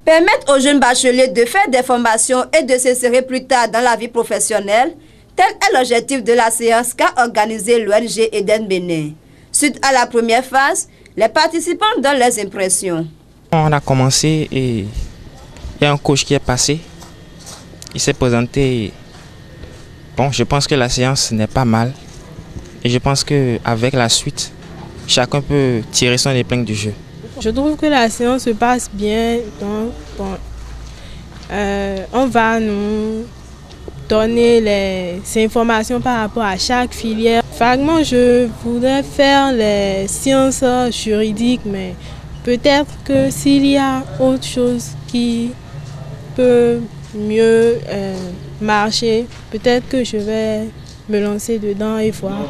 Permettre aux jeunes bacheliers de faire des formations et de s'insérer plus tard dans la vie professionnelle, tel est l'objectif de la séance qu'a organisée l'ONG Eden Bénin. Suite à la première phase, les participants donnent leurs impressions. On a commencé et il y a un coach qui est passé. Il s'est présenté. Bon, je pense que la séance n'est pas mal. Et je pense qu'avec la suite, chacun peut tirer son épingle du jeu. Je trouve que la séance se passe bien. Donc, bon, on va nous donner les informations par rapport à chaque filière. Vaguement, je voudrais faire les sciences juridiques, mais peut-être que s'il y a autre chose qui peut mieux marcher, peut-être que je vais me lancer dedans et voir.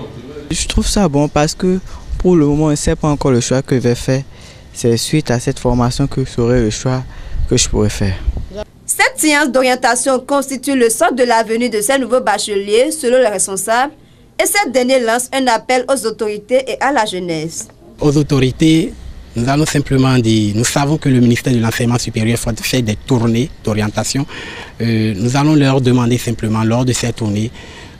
Je trouve ça bon parce que pour le moment, je ne sais pas encore le choix que je vais faire. C'est suite à cette formation que je saurai le choix que je pourrais faire. Cette séance d'orientation constitue le socle de la venue de ces nouveaux bacheliers selon les responsables et cette dernière lance un appel aux autorités et à la jeunesse. Aux autorités, nous allons simplement dire, nous savons que le ministère de l'Enseignement supérieur fait des tournées d'orientation. Nous allons leur demander simplement lors de ces tournées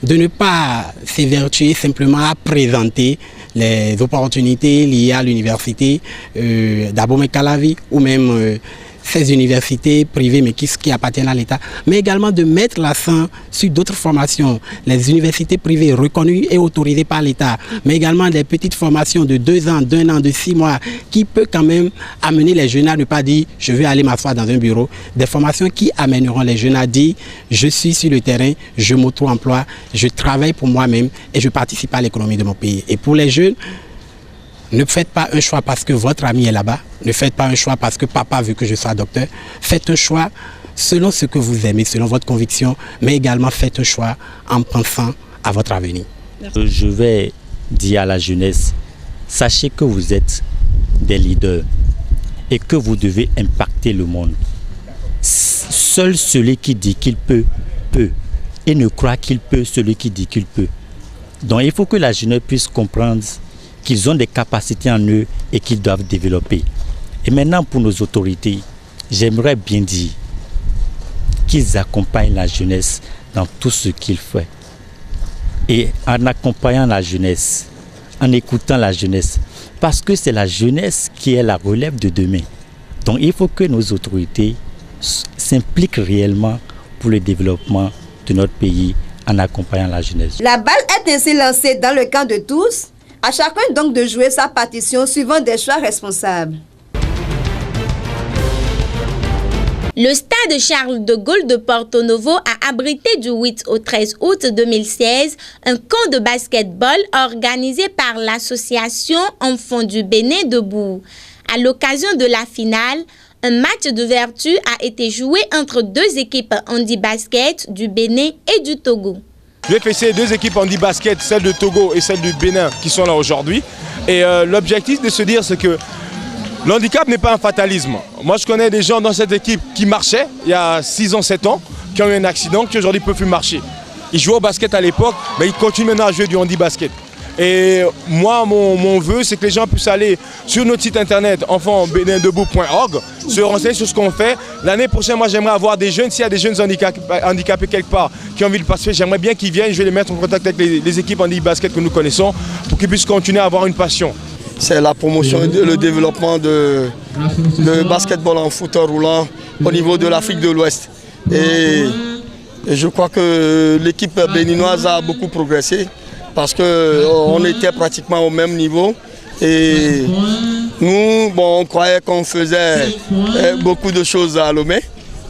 de ne pas s'évertuer simplement à présenter les opportunités liées à l'université d'Abomey-Calavi ou même ces universités privées mais qui appartiennent à l'État, mais également de mettre l'accent sur d'autres formations, les universités privées reconnues et autorisées par l'État, mais également des petites formations de 2 ans, d'1 an, de 6 mois, qui peut quand même amener les jeunes à ne pas dire je vais aller m'asseoir dans un bureau, des formations qui amèneront les jeunes à dire je suis sur le terrain, je m'auto-emploie, je travaille pour moi-même et je participe à l'économie de mon pays. Et pour les jeunes, ne faites pas un choix parce que votre ami est là-bas. Ne faites pas un choix parce que papa veut que je sois docteur. Faites un choix selon ce que vous aimez, selon votre conviction, mais également faites un choix en pensant à votre avenir. Je vais dire à la jeunesse, sachez que vous êtes des leaders et que vous devez impacter le monde. Seul celui qui dit qu'il peut, peut. Et ne croit qu'il peut celui qui dit qu'il peut. Donc il faut que la jeunesse puisse comprendre qu'ils ont des capacités en eux et qu'ils doivent développer. Et maintenant, pour nos autorités, j'aimerais bien dire qu'ils accompagnent la jeunesse dans tout ce qu'ils font. Et en accompagnant la jeunesse, en écoutant la jeunesse, parce que c'est la jeunesse qui est la relève de demain. Donc il faut que nos autorités s'impliquent réellement pour le développement de notre pays en accompagnant la jeunesse. La balle est ainsi lancée dans le camp de tous. À chacun donc de jouer sa partition suivant des choix responsables. Le stade Charles de Gaulle de Porto Novo a abrité du 8 au 13 août 2016 un camp de basketball organisé par l'association Enfants du Bénin debout. À l'occasion de la finale, un match de vertu a été joué entre 2 équipes handi-basket du Bénin et du Togo. Je vais féliciter 2 équipes handi-basket, celle de Togo et celle du Bénin, qui sont là aujourd'hui. Et l'objectif de se dire, c'est que le handicap n'est pas un fatalisme. Moi, je connais des gens dans cette équipe qui marchaient il y a 6 ans, 7 ans, qui ont eu un accident, qui aujourd'hui ne peuvent plus marcher. Ils jouaient au basket à l'époque, mais ils continuent maintenant à jouer du handi-basket. Et moi, mon vœu, c'est que les gens puissent aller sur notre site internet enfantsbénindebout.org, se renseigner sur ce qu'on fait. L'année prochaine, moi, j'aimerais avoir des jeunes, s'il y a des jeunes handicapés quelque part qui ont envie de participer, j'aimerais bien qu'ils viennent, je vais les mettre en contact avec les équipes handi-basket que nous connaissons pour qu'ils puissent continuer à avoir une passion. C'est la promotion et le développement de basketball en fauteuil roulant au niveau de l'Afrique de l'Ouest. Et je crois que l'équipe béninoise a beaucoup progressé, parce qu'on était pratiquement au même niveau et nous, on croyait qu'on faisait beaucoup de choses à Lomé,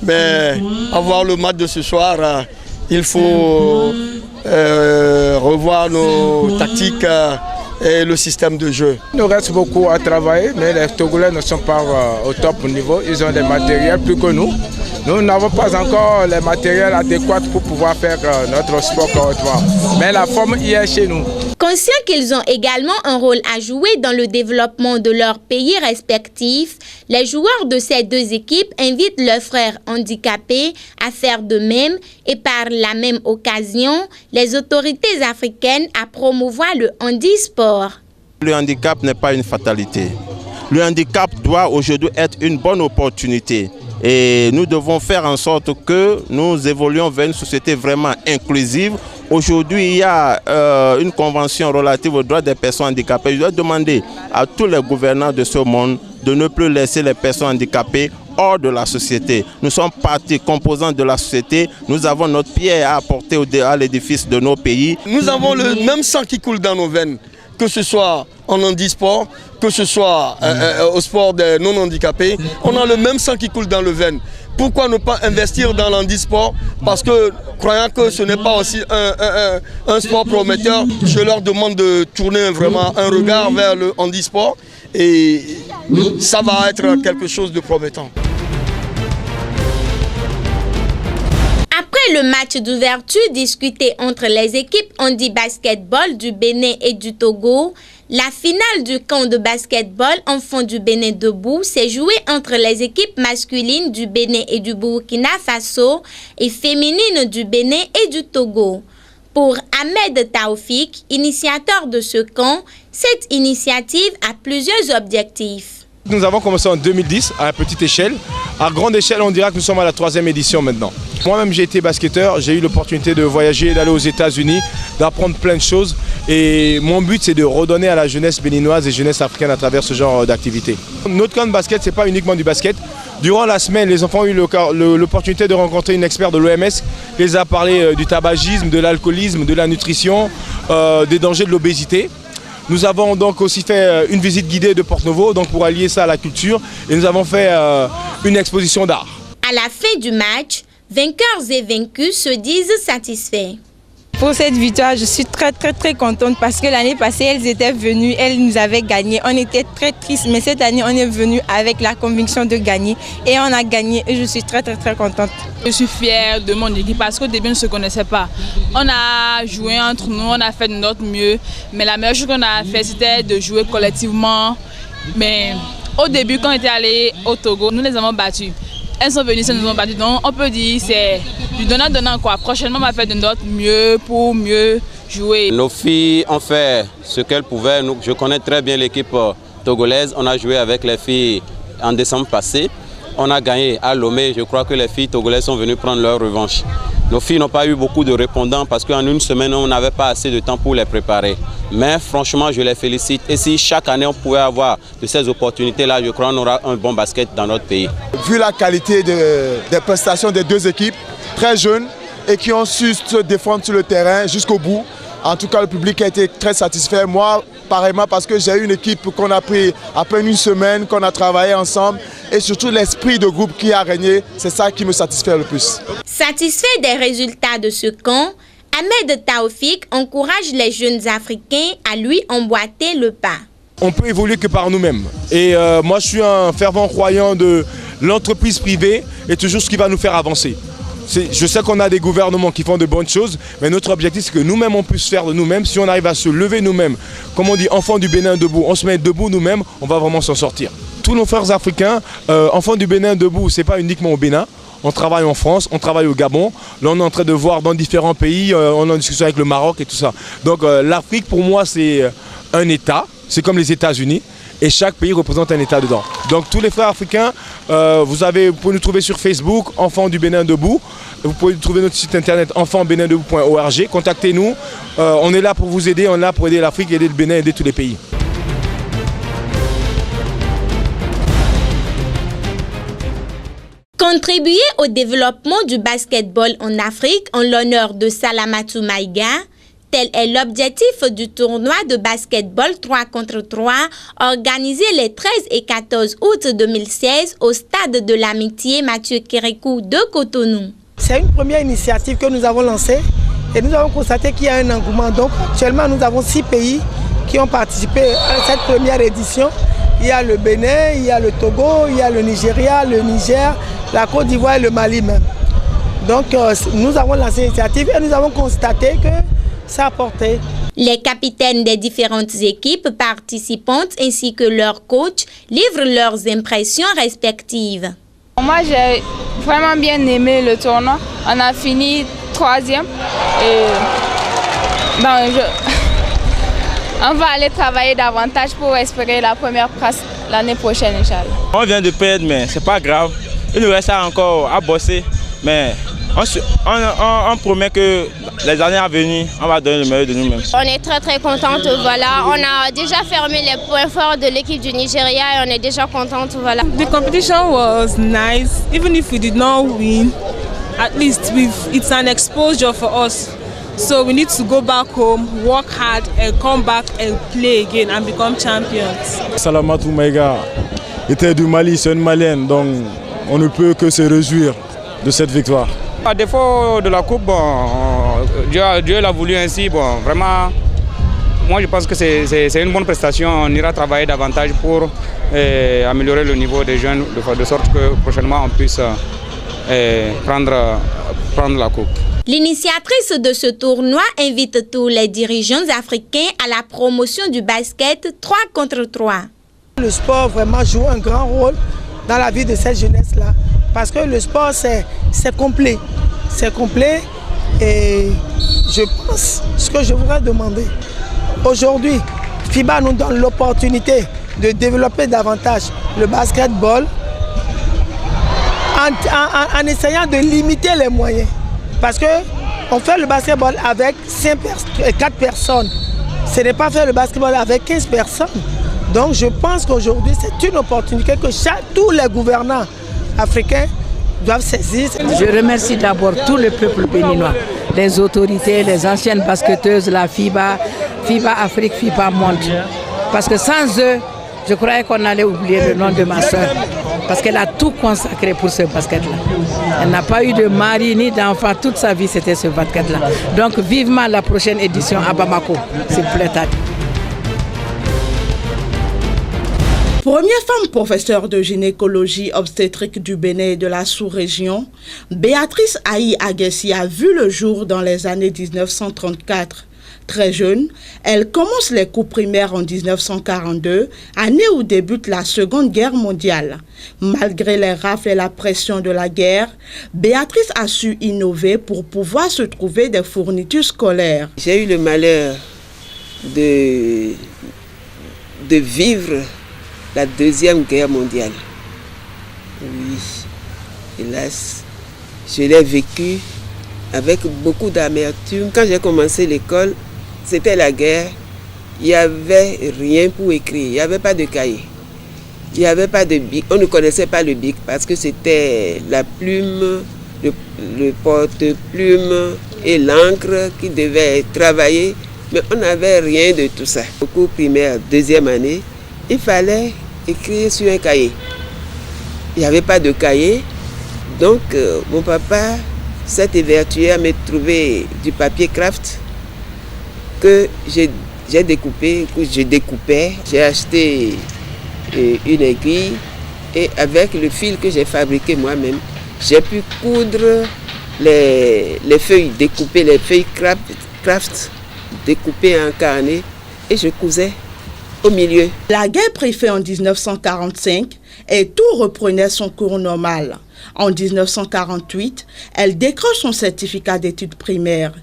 mais avoir le match de ce soir, il faut revoir nos tactiques et le système de jeu. Il nous reste beaucoup à travailler, mais les Togolais ne sont pas au top niveau, ils ont des matériels plus que nous. Nous n'avons pas encore les matériels adéquats pour pouvoir faire notre sport correctement. Mais la forme y est chez nous. Conscients qu'ils ont également un rôle à jouer dans le développement de leurs pays respectifs, les joueurs de ces 2 équipes invitent leurs frères handicapés à faire de même et par la même occasion, les autorités africaines à promouvoir le handisport. Le handicap n'est pas une fatalité. Le handicap doit aujourd'hui être une bonne opportunité Et nous devons faire en sorte que nous évoluions vers une société vraiment inclusive. Aujourd'hui, il y a une convention relative aux droits des personnes handicapées. Je dois demander à tous les gouvernants de ce monde de ne plus laisser les personnes handicapées hors de la société. Nous sommes partie composante de la société. Nous avons notre pierre à apporter à l'édifice de nos pays. Nous avons le même sang qui coule dans nos veines, que ce soit en handisport, que ce soit au sport des non-handicapés. On a le même sang qui coule dans les veines. Pourquoi ne pas investir dans l'handisport? Parce que, croyant que ce n'est pas aussi un sport prometteur, je leur demande de tourner vraiment un regard vers le handisport et ça va être quelque chose de promettant. Après le match d'ouverture discuté entre les équipes handi-basketball du Bénin et du Togo, la finale du camp de basketball enfants du Bénin debout s'est jouée entre les équipes masculines du Bénin et du Burkina Faso et féminines du Bénin et du Togo. Pour Ahmed Taoufik, initiateur de ce camp, cette initiative a plusieurs objectifs. Nous avons commencé en 2010 à petite échelle. À grande échelle, on dira que nous sommes à la 3e édition maintenant. Moi-même, j'ai été basketteur, j'ai eu l'opportunité de voyager, d'aller aux États-Unis, d'apprendre plein de choses. Et mon but, c'est de redonner à la jeunesse béninoise et jeunesse africaine à travers ce genre d'activité. Notre camp de basket, ce n'est pas uniquement du basket. Durant la semaine, les enfants ont eu l'opportunité de rencontrer une experte de l'OMS qui les a parlé du tabagisme, de l'alcoolisme, de la nutrition, des dangers de l'obésité. Nous avons donc aussi fait une visite guidée de Porto-Novo pour allier ça à la culture et nous avons fait une exposition d'art. À la fin du match, vainqueurs et vaincus se disent satisfaits. Pour cette victoire, je suis très contente parce que l'année passée, elles étaient venues, elles nous avaient gagné. On était très tristes, mais cette année, on est venu avec la conviction de gagner et on a gagné et je suis très contente. Je suis fière de mon équipe parce qu'au début, on ne se connaissait pas. On a joué entre nous, on a fait de notre mieux, mais la meilleure chose qu'on a fait, c'était de jouer collectivement. Mais au début, quand on était allé au Togo, nous les avons battus. Elles sont venues, elles nous ont battus. Donc on peut dire que c'est du donnant-donnant quoi. Prochainement, on va faire de notre mieux pour mieux jouer. Nos filles ont fait ce qu'elles pouvaient. Je connais très bien l'équipe togolaise. On a joué avec les filles en décembre passé. On a gagné à Lomé. Je crois que les filles togolaises sont venues prendre leur revanche. Nos filles n'ont pas eu beaucoup de répondants parce qu'en une semaine, on n'avait pas assez de temps pour les préparer. Mais franchement, je les félicite. Et si chaque année, on pouvait avoir de ces opportunités-là, je crois qu'on aura un bon basket dans notre pays. Vu la qualité des prestations des deux équipes, très jeunes et qui ont su se défendre sur le terrain jusqu'au bout, en tout cas, le public a été très satisfait. Moi, pareillement, parce que j'ai eu une équipe qu'on a pris à peine une semaine, qu'on a travaillé ensemble. Et surtout, l'esprit de groupe qui a régné, c'est ça qui me satisfait le plus. Satisfait des résultats de ce camp, Ahmed Taoufik encourage les jeunes Africains à lui emboîter le pas. On peut évoluer que par nous-mêmes. Et moi, je suis un fervent croyant de l'entreprise privée est toujours ce qui va nous faire avancer. Je sais qu'on a des gouvernements qui font de bonnes choses, mais notre objectif, c'est que nous-mêmes, on puisse faire de nous-mêmes. Si on arrive à se lever nous-mêmes, comme on dit, enfants du Bénin debout, on se met debout nous-mêmes, on va vraiment s'en sortir. Tous nos frères africains, enfants du Bénin debout, ce n'est pas uniquement au Bénin. On travaille en France, on travaille au Gabon. Là, on est en train de voir dans différents pays, on est en discussion avec le Maroc et tout ça. Donc l'Afrique, pour moi, c'est un État. C'est comme les États-Unis. Et chaque pays représente un État dedans. Donc tous les frères africains, vous pouvez nous trouver sur Facebook, Enfants du Bénin debout. Vous pouvez trouver notre site internet enfantsbénindebout.org. Contactez-nous. On est là pour vous aider. On est là pour aider l'Afrique, aider le Bénin, aider tous les pays. Contribuer au développement du basketball en Afrique en l'honneur de Salamatou Maïga, tel est l'objectif du tournoi de basketball 3 contre 3 organisé les 13 et 14 août 2016 au stade de l'Amitié Mathieu Kérékou de Cotonou. C'est une première initiative que nous avons lancée et nous avons constaté qu'il y a un engouement. Donc actuellement nous avons 6 pays qui ont participé à cette première édition. Il y a le Bénin, il y a le Togo, il y a le Nigeria, le Niger, la Côte d'Ivoire et le Mali même. Donc nous avons lancé l'initiative et nous avons constaté que ça a porté. Les capitaines des différentes équipes participantes ainsi que leurs coachs livrent leurs impressions respectives. Moi j'ai vraiment bien aimé le tournoi. On a fini 3e et on va aller travailler davantage pour espérer la première place l'année prochaine, Inch'Allah. On vient de perdre, mais c'est pas grave. il nous reste encore à bosser, mais on promet que les années à venir, on va donner le meilleur de nous-mêmes. On est très contente, voilà. On a déjà fermé les points forts de l'équipe du Nigeria et on est déjà contente, voilà. The competition was nice, even if we did not win. At least it's an exposure for us. So we need to go back home, work hard and come back and play again and become champions. Salamatou Maïga était du Mali, c'est une Malienne, donc on ne peut que se réjouir de cette victoire. À défaut de la coupe, Dieu l'a voulu ainsi. Bon, vraiment, moi je pense que c'est une bonne prestation. On ira travailler davantage pour améliorer le niveau des jeunes, de sorte que prochainement on puisse prendre la coupe. L'initiatrice de ce tournoi invite tous les dirigeants africains à la promotion du basket 3 contre 3. Le sport vraiment joue un grand rôle dans la vie de cette jeunesse-là. Parce que le sport, c'est complet. C'est complet et je pense, ce que je voudrais demander, aujourd'hui, FIBA nous donne l'opportunité de développer davantage le basketball en essayant de limiter les moyens. Parce qu'on fait le basketball avec 4 personnes. Ce n'est pas faire le basketball avec 15 personnes. Donc je pense qu'aujourd'hui, c'est une opportunité que tous les gouvernants africains doivent saisir. Je remercie d'abord tout le peuple béninois, les autorités, les anciennes basketteuses, la FIBA, FIBA Afrique, FIBA Monde. Parce que sans eux, je croyais qu'on allait oublier le nom de ma soeur. Parce qu'elle a tout consacré pour ce basket-là. Elle n'a pas eu de mari ni d'enfant, toute sa vie c'était ce basket-là. Donc vivement la prochaine édition à Bamako, s'il vous plaît. Première femme professeure de gynécologie obstétrique du Bénin et de la sous-région, Béatrice Aïe Aguessi a vu le jour dans les années 1934. Très jeune, elle commence les cours primaires en 1942, année où débute la Seconde Guerre mondiale. Malgré les rafles et la pression de la guerre, Béatrice a su innover pour pouvoir se trouver des fournitures scolaires. J'ai eu le malheur de vivre la Deuxième Guerre mondiale. Oui, hélas, je l'ai vécu avec beaucoup d'amertume. Quand j'ai commencé l'école, c'était la guerre. Il n'y avait rien pour écrire. Il n'y avait pas de cahier. Il n'y avait pas de bic. On ne connaissait pas le bic parce que c'était la plume, le porte-plume et l'encre qui devaient travailler. Mais on n'avait rien de tout ça. Au cours primaire, deuxième année, il fallait écrire sur un cahier. Il n'y avait pas de cahier. Donc, mon papa s'est évertué à me trouver du papier craft que j'ai découpé, que je découpais. J'ai acheté une aiguille et avec le fil que j'ai fabriqué moi-même, j'ai pu coudre les feuilles, découper les feuilles craft, découpées en carnet et je cousais au milieu. La guerre prit fin en 1945 et tout reprenait son cours normal. En 1948, elle décroche son certificat d'études primaires.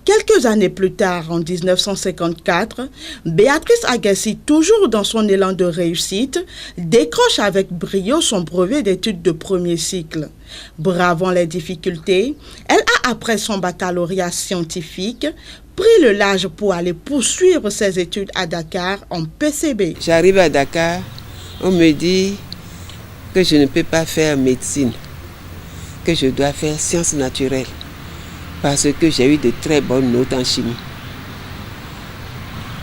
Quelques années plus tard, en 1954, Béatrice Aguessi, toujours dans son élan de réussite, décroche avec brio son brevet d'études de premier cycle. Bravant les difficultés, elle a, après son baccalauréat scientifique, pris le large pour aller poursuivre ses études à Dakar en PCB. J'arrive à Dakar, on me dit que je ne peux pas faire médecine, que je dois faire sciences naturelles, parce que j'ai eu de très bonnes notes en chimie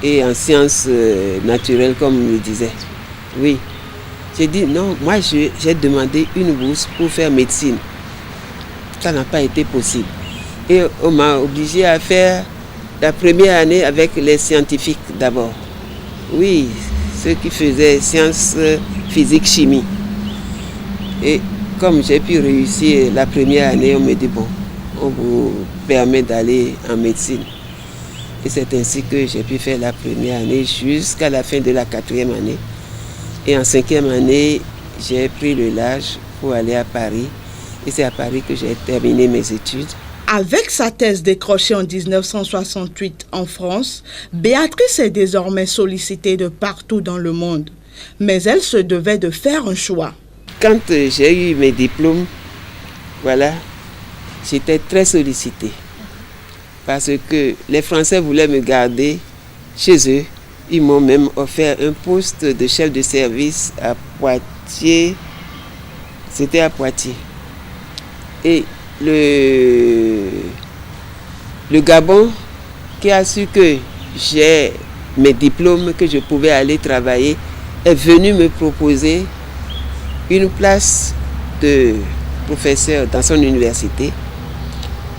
et en sciences naturelles, comme on me disait. Oui, j'ai dit non, moi j'ai demandé une bourse pour faire médecine. Ça n'a pas été possible. Et on m'a obligé à faire la première année avec les scientifiques d'abord. Oui, ceux qui faisaient sciences physique, chimie. Et comme j'ai pu réussir la première année, on me dit bon, on vous permet d'aller en médecine. Et c'est ainsi que j'ai pu faire la première année jusqu'à la fin de la 4e année. Et en 5e année, j'ai pris le large pour aller à Paris. Et c'est à Paris que j'ai terminé mes études. Avec sa thèse décrochée en 1968 en France, Béatrice est désormais sollicitée de partout dans le monde. Mais elle se devait de faire un choix. quand j'ai eu mes diplômes, voilà, j'étais très sollicitée. Parce que les Français voulaient me garder chez eux. Ils m'ont même offert un poste de chef de service à Poitiers. C'était à Poitiers. Et le Gabon, qui a su que j'ai mes diplômes, que je pouvais aller travailler, est venu me proposer une place de professeur dans son université.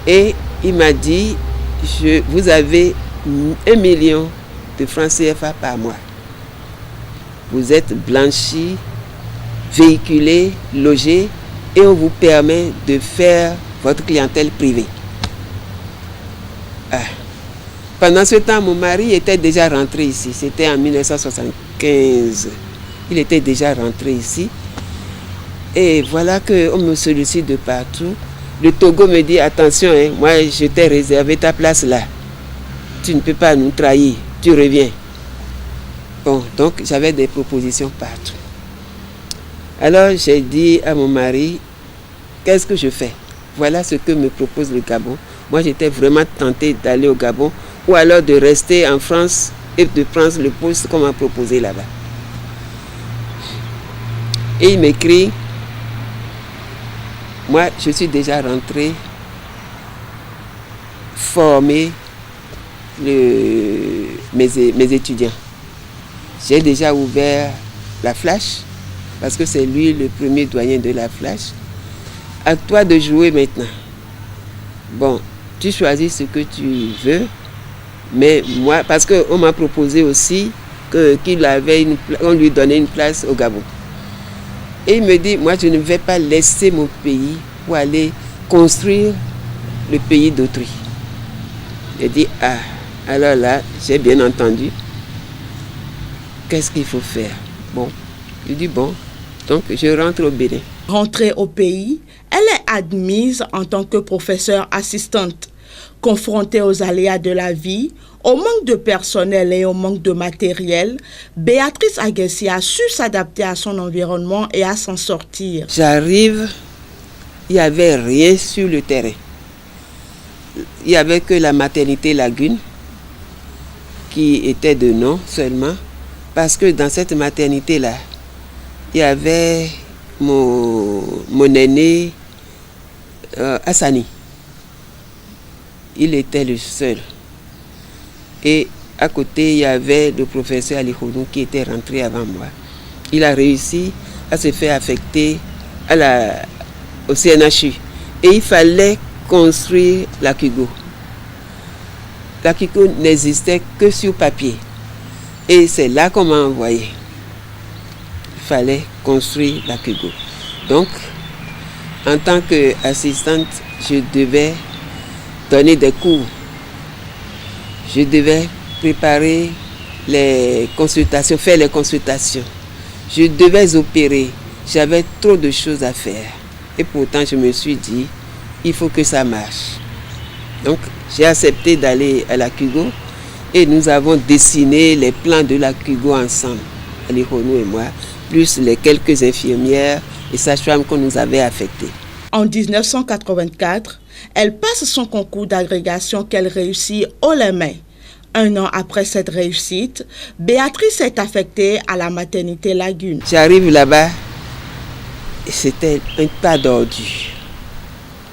Et il m'a dit, vous avez 1 million de francs CFA par mois. Vous êtes blanchi, véhiculé, logé, et on vous permet de faire votre clientèle privée. Pendant ce temps, mon mari était déjà rentré ici. C'était en 1975. Il était déjà rentré ici. Et voilà qu'on me sollicite de partout. Le Togo me dit, attention, hein, moi je t'ai réservé ta place là. Tu ne peux pas nous trahir, tu reviens. Bon, donc j'avais des propositions partout. Alors j'ai dit à mon mari, qu'est-ce que je fais? Voilà ce que me propose le Gabon. Moi j'étais vraiment tentée d'aller au Gabon ou alors de rester en France et de prendre le poste qu'on m'a proposé là-bas. Et il m'écrit, moi je suis déjà rentré former mes étudiants. J'ai déjà ouvert la Flash, parce que c'est lui le premier doyen de la Flash. À toi de jouer maintenant. Bon, tu choisis ce que tu veux, mais moi, parce qu'on m'a proposé aussi qu'on lui donnait une place au Gabon. Et il me dit, moi je ne vais pas laisser mon pays pour aller construire le pays d'autrui. J'ai dit, alors là, j'ai bien entendu. Qu'est-ce qu'il faut faire? Bon, je dis bon, donc je rentre au Bénin. Rentrée au pays, elle est admise en tant que professeure assistante. Confrontée aux aléas de la vie, au manque de personnel et au manque de matériel, Béatrice Aguessi a su s'adapter à son environnement et à s'en sortir. J'arrive, il n'y avait rien sur le terrain. Il n'y avait que la maternité Lagune, qui était de nom seulement, parce que dans cette maternité-là, il y avait mon aîné Hassani. Il était le seul. Et à côté, il y avait le professeur Ali Khounou qui était rentré avant moi. Il a réussi à se faire affecter au CNHU. Et il fallait construire la Cugo. La Cugo n'existait que sur papier. Et c'est là qu'on m'a envoyé. Il fallait construire la Cugo. Donc, en tant qu'assistante, je devais donner des cours. Je devais préparer les consultations, faire les consultations. Je devais opérer. J'avais trop de choses à faire. Et pourtant, je me suis dit, il faut que ça marche. Donc, j'ai accepté d'aller à la Cugo et nous avons dessiné les plans de la Cugo ensemble, Ali Khounou et moi, plus les quelques infirmières et sages-femmes qu'on nous avait affectées. En 1984, elle passe son concours d'agrégation qu'elle réussit haut les mains. 1 an après cette réussite, Béatrice est affectée à la maternité Lagune. J'arrive là-bas et c'était un tas d'ordures.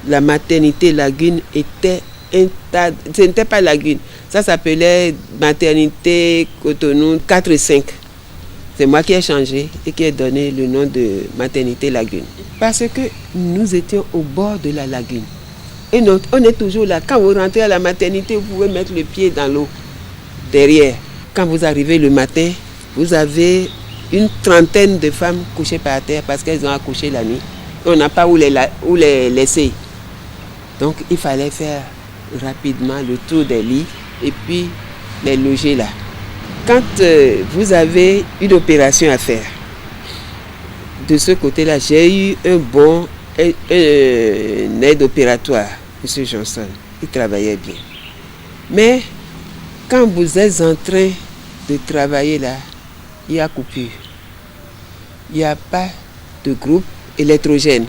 La maternité Lagune était un tas... Ce n'était pas Lagune, ça s'appelait maternité Cotonou 4 et 5. C'est moi qui ai changé et qui ai donné le nom de maternité Lagune. Parce que nous étions au bord de la lagune. Et on est toujours là. Quand vous rentrez à la maternité, vous pouvez mettre le pied dans l'eau, derrière. Quand vous arrivez le matin, vous avez une trentaine de femmes couchées par terre parce qu'elles ont accouché la nuit. On n'a pas où les laisser. Donc il fallait faire rapidement le tour des lits et puis les loger là. Quand vous avez une opération à faire, de ce côté-là, j'ai eu un bon aide opératoire, M. Johnson. Il travaillait bien. Mais quand vous êtes en train de travailler là, il y a coupure. Il n'y a pas de groupe, électrogène.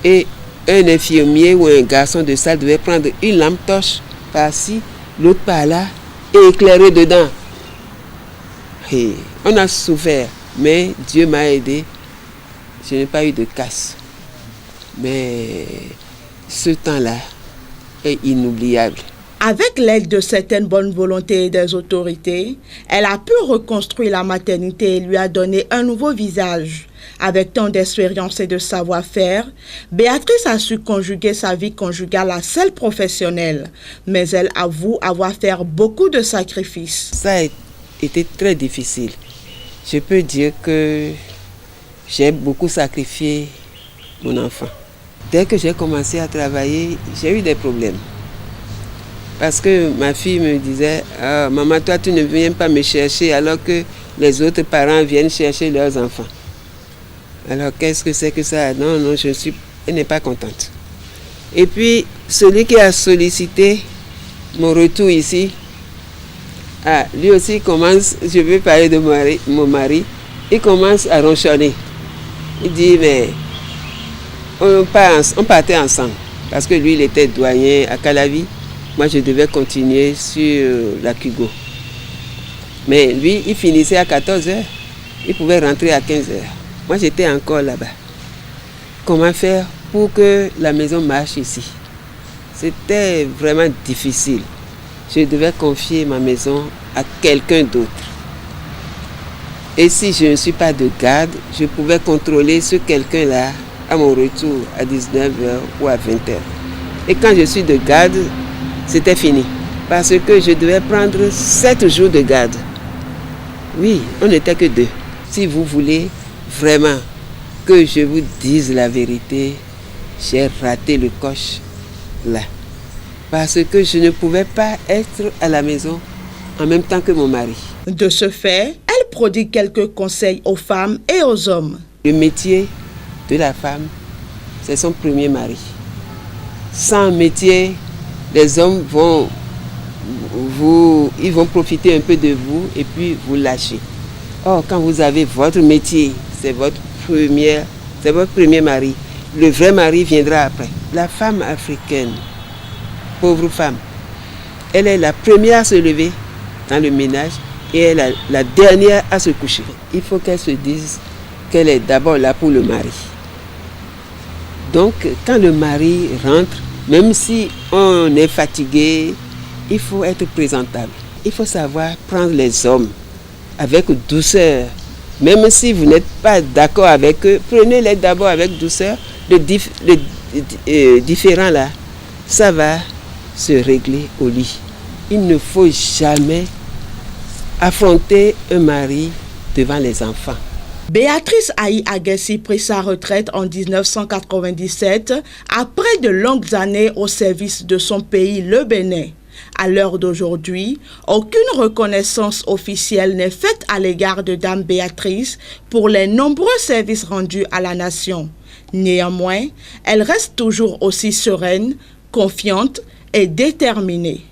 Et un infirmier ou un garçon de salle devait prendre une lampe torche par-ci, l'autre par-là, et éclairer dedans. Et on a souffert, mais Dieu m'a aidé. Je n'ai pas eu de casse. Mais ce temps-là est inoubliable. Avec l'aide de certaines bonnes volontés et des autorités, elle a pu reconstruire la maternité et lui a donné un nouveau visage. Avec tant d'expérience et de savoir-faire, Béatrice a su conjuguer sa vie conjugale à celle professionnelle. Mais elle avoue avoir fait beaucoup de sacrifices. Ça a été très difficile. Je peux dire que j'ai beaucoup sacrifié mon enfant. Dès que j'ai commencé à travailler, j'ai eu des problèmes. Parce que ma fille me disait, ah, maman, toi tu ne viens pas me chercher alors que les autres parents viennent chercher leurs enfants. Alors qu'est-ce que c'est que ça? Non, elle n'est pas contente. Et puis, celui qui a sollicité mon retour ici, lui aussi commence, je veux parler de mon mari, il commence à ronchonner. Il dit, mais on partait ensemble, parce que lui, il était douanier à Calavi. Moi, je devais continuer sur la Cugo. Mais lui, il finissait à 14h. Il pouvait rentrer à 15h. Moi, j'étais encore là-bas. Comment faire pour que la maison marche ici? C'était vraiment difficile. Je devais confier ma maison à quelqu'un d'autre. Et si je ne suis pas de garde, je pouvais contrôler ce quelqu'un-là à mon retour à 19h ou à 20h. Et quand je suis de garde, c'était fini. Parce que je devais prendre 7 jours de garde. Oui, on n'était que 2. Si vous voulez vraiment que je vous dise la vérité, j'ai raté le coche là. Parce que je ne pouvais pas être à la maison en même temps que mon mari. De ce fait, elle prodigue quelques conseils aux femmes et aux hommes. Le métier de la femme, c'est son premier mari. Sans métier, les hommes vont profiter un peu de vous et puis vous lâcher. Or, quand vous avez votre métier, c'est votre premier mari. Le vrai mari viendra après. La femme africaine, pauvre femme, elle est la première à se lever dans le ménage et elle est la dernière à se coucher. Il faut qu'elle se dise qu'elle est d'abord là pour le mari. Donc, quand le mari rentre, même si on est fatigué, il faut être présentable. Il faut savoir prendre les hommes avec douceur. Même si vous n'êtes pas d'accord avec eux, prenez-les d'abord avec douceur. Le différent là, ça va se régler au lit. Il ne faut jamais affronter un mari devant les enfants. Béatrice Aïe Aguessi prit sa retraite en 1997 après de longues années au service de son pays, le Bénin. À l'heure d'aujourd'hui, aucune reconnaissance officielle n'est faite à l'égard de Dame Béatrice pour les nombreux services rendus à la nation. Néanmoins, elle reste toujours aussi sereine, confiante et déterminée.